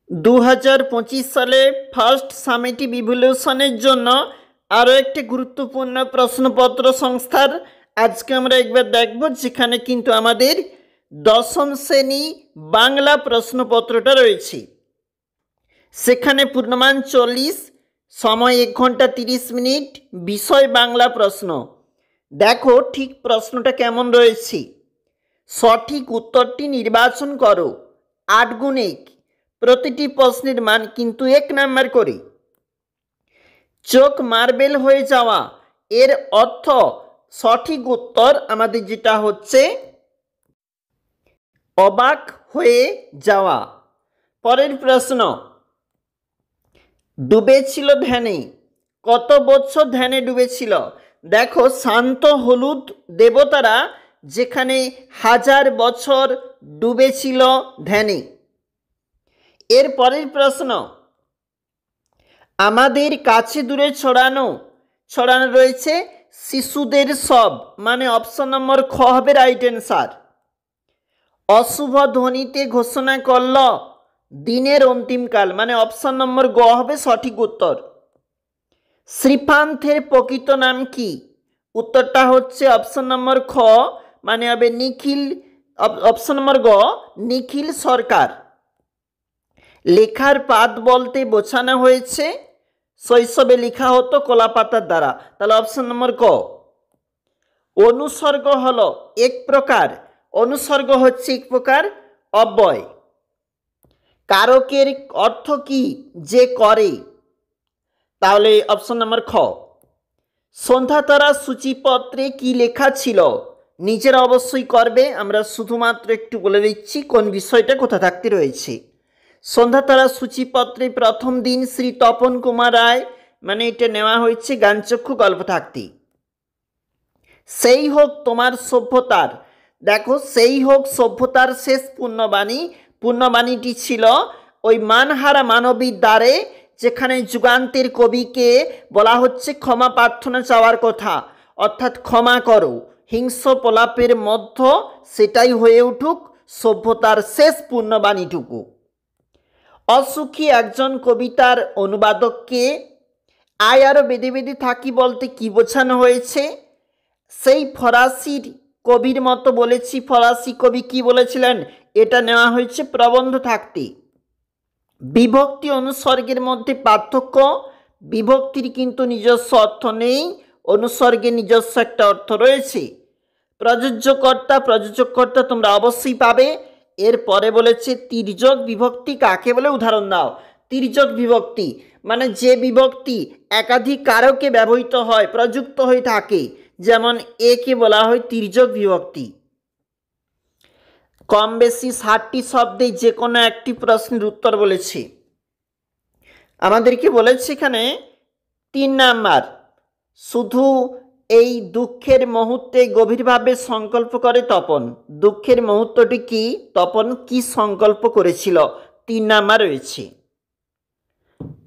2025 সালে first summative ইভ্যালুয়েশনের জন্য আরও একটি গুরুত্বপূর্ণ প্রশ্নপত্র সংস্থার আজকে আমরা একবার দেখব, যেখানে কিন্তু আমাদের দশম শ্রেণী বাংলা প্রশ্নপত্রটা রয়েছে। সেখানে পূর্ণমান 40, সময় 1 ঘন্টা 30 মিনিট, বিষয় বাংলা প্রশ্ন। দেখো ঠিক প্রশ্নটা কেমন রয়েছে। সঠিক উত্তরটি নির্বাচন করো। 8 গুণ 1, প্রতিটি প্রশ্নের মান কিন্তু 1 নাম্বার করে। চোখ মার্বেল হয়ে যাওয়া এর অর্থ, সঠিক উত্তর আমাদের যেটা হচ্ছে অবাক হয়ে যাওয়া। পরের প্রশ্ন, ডুবেছিল ধ্যানে, কত বছর ধ্যানে ডুবেছিল? দেখো শান্ত হলুদ দেবতারা যেখানে 1000 বছর ডুবেছিল ধ্যানে। এর পরের প্রশ্ন, আমাদের কাছে দূরে ছড়ানো রয়েছে শিশুদের সব, মানে অপশন নম্বর খ হবে রাইট অ্যান্সার। অশুভ ধ্বনিতে ঘোষণা করল দিনের অন্তিমকাল, মানে অপশন নম্বর গ হবে সঠিক উত্তর। শ্রীপান্থের প্রকৃত নাম কি? উত্তরটা হচ্ছে অপশন নম্বর খ, মানে হবে নিখিল, অপশন নম্বর গ নিখিল সরকার। লেখার পাত বলতে বোঝানো হয়েছে শৈশবে লেখা হতো কলাপাতার দ্বারা, তাহলে অপশন নম্বর ক। অনুসর্গ হলো এক প্রকার, অনুসর্গ হচ্ছে এক প্রকার অব্যয়। কারকের অর্থ কি? যে করে, তাহলে অপশন নম্বর খ। সন্ধ্যাতারা সূচিপত্রে কি লেখা ছিল? নিজেরা অবশ্যই করবে, আমরা শুধুমাত্র একটু বলে দিচ্ছি কোন বিষয়টা কোথা থাকতে রয়েছে। সন্ধ্যাতারা সূচিপত্রে প্রথম দিন শ্রী তপন কুমার রায়, মানে এটা নেওয়া হয়েছে গানচক্ষু গল্প থাকতে। সেই হোক তোমার সভ্যতার, দেখো সেই হোক সভ্যতার শেষ পুণ্যবাণী, পুণ্যবাণীটি ছিল ওই মানহারা মানবীর দ্বারে, যেখানে যুগান্তের কবিকে বলা হচ্ছে ক্ষমা প্রার্থনা চাওয়ার কথা, অর্থাৎ ক্ষমা করো হিংস্র প্রলাপের মধ্য, সেটাই হয়ে উঠুক সভ্যতার শেষ পুণ্যবাণীটুকু। অসুখী একজন কবিতার অনুবাদককে আয় আরও বেঁধে বেঁধে থাকি বলতে কি বোঝানো হয়েছে? সেই ফরাসির কবির মতো বলেছি, ফরাসি কবি কি বলেছিলেন? এটা নেওয়া হয়েছে প্রবন্ধ থাকতে। বিভক্তি অনুসর্গের মধ্যে পার্থক্য, বিভক্তির কিন্তু নিজস্ব অর্থ নেই, অনুসর্গের নিজস্ব একটা অর্থ রয়েছে। প্রযোজককর্তা তোমরা অবশ্যই পাবে। এরপরে বলেছে তির্যক বিভক্তি কাকে বলে? উদাহরণ দাও। তির্যক বিভক্তি মানে যে বিভক্তি একাধিক কারকে ব্যবহৃত হয়, প্রযুক্ত হয়ে থাকে, যেমন একে বলা হয় তির্যক বিভক্তি। কম বেশি 60টি শব্দে যে কোনো একটি প্রশ্নের উত্তর বলেছে। আমাদেরকে বলেছে এখানে 3 নাম্বার, শুধু এই দুঃখের মুহূর্তে গভীরভাবে সংকল্প করে তপন। দুঃখের মুহূর্তটি কি? তপন কি সংকল্প করেছিল? 3 নাম্বার রয়েছে।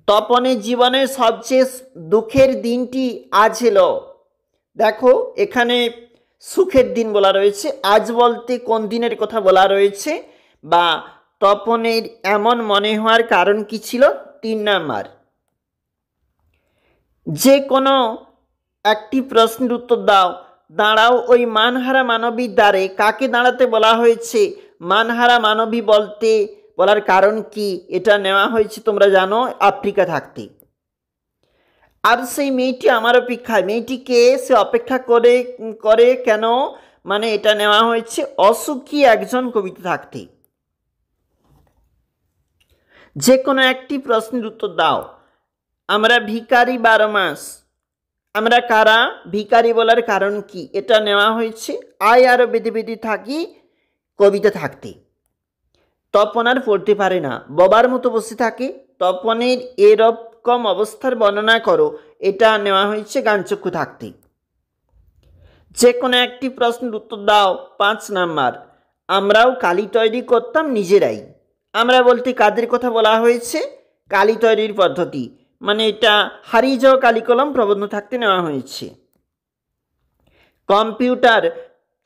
তপনের জীবনের সবচেয়ে দুঃখের দিনটি আজ এলো। দেখো এখানে সুখের দিন বলা রয়েছে, আজ বলতে কোন দিনের কথা বলা রয়েছে, বা তপনের এমন মনে হওয়ার কারণ কি ছিল? 3 নাম্বার। যে কোনো একটি প্রশ্নের উত্তর দাও। দাঁড়াও ওই মানহারা মানবীর দ্বারে, কাকে দাঁড়াতে বলা হয়েছে? মানহারা মানবী বলতে বলার কারণ কি? এটা নেওয়া হয়েছে তোমরা জানো আফ্রিকা থাকতে। আর সেই মেয়েটি আমার অপেক্ষায়, মেয়েটিকে সে অপেক্ষা করে কেন? মানে এটা নেওয়া হয়েছে অসুখী একজন কবিতা থাকতে। যে কোনো একটি প্রশ্নের উত্তর দাও। আমরা ভিখারি 12 মাস, আমরা কারা? ভিখারি বলার কারণ কি? এটা নেওয়া হয়েছে আয় আরো বেঁধে বেঁধে থাকি কবিতা থাকতে। তপন আর পড়তে পারে না, বাবার মতো বসে থাকে, তপনের এরকম অবস্থার বর্ণনা করো, এটা নেওয়া হয়েছে গানচক্ষু থাকতে। যে কোনো একটি প্রশ্নের উত্তর দাও। 5 নাম্বার, আমরাও কালি তৈরি করতাম নিজেরাই। আমরা বলতে কাদের কথা বলা হয়েছে? কালি তৈরির পদ্ধতি, মানে এটা হারিয়ে যাওয়া কালি কলম প্রবন্ধ থাকতে নেওয়া হয়েছে। কম্পিউটার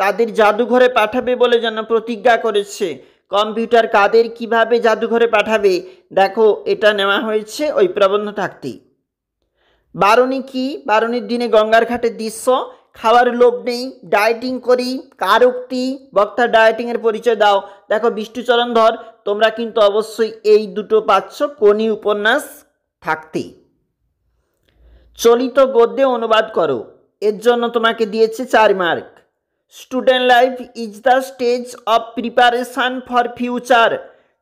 তাদের জাদুঘরে পাঠাবে বলে যেন প্রতিজ্ঞা করেছে, কম্পিউটার কাদের কিভাবে জাদুঘরে পাঠাবে, দেখো এটা নেওয়া হয়েছে ওই প্রবন্ধ থাকতেই। বারণী কি? বারণীর দিনে গঙ্গার ঘাটের দৃশ্য। খাওয়ার লোভ নেই, ডায়েটিং করি, কার উক্তি, বক্তা ডায়েটিংয়ের পরিচয় দাও। দেখো বিষ্ণুচরণ ধর, তোমরা কিন্তু অবশ্যই এই দুটো পাচ্ছ কোনি উপন্যাস থাকতেই। চলিত গদ্যে অনুবাদ করো, এর জন্য তোমাকে দিয়েছে 4 mark. Student life is the stage of preparation for future,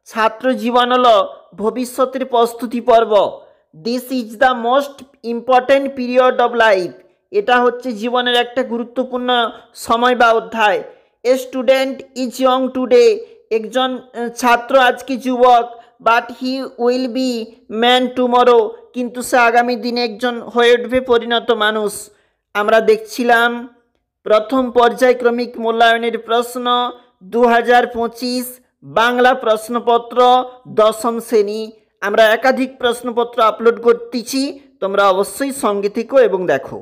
ছাত্র জীবন হলো ভবিষ্যতের প্রস্তুতি পর্ব। This is the most important period of life, এটা হচ্ছে জীবনের একটা গুরুত্বপূর্ণ সময় বা অধ্যায়। A student is young today, একজন ছাত্র আজকে যুবক, but he will be man tomorrow, কিন্তু সে আগামী দিনে একজন হয়ে উঠবে পরিণত মানুষ। আমরা দেখছিলাম প্রথম পর্যায়ক্রমিক মূল্যায়নের প্রশ্ন 2025 বাংলা প্রশ্নপত্র 10ম শ্রেণী। আমরা একাধিক প্রশ্নপত্র আপলোড করতেছি, তোমরা অবশ্যই সঙ্গে থেকো এবং দেখো।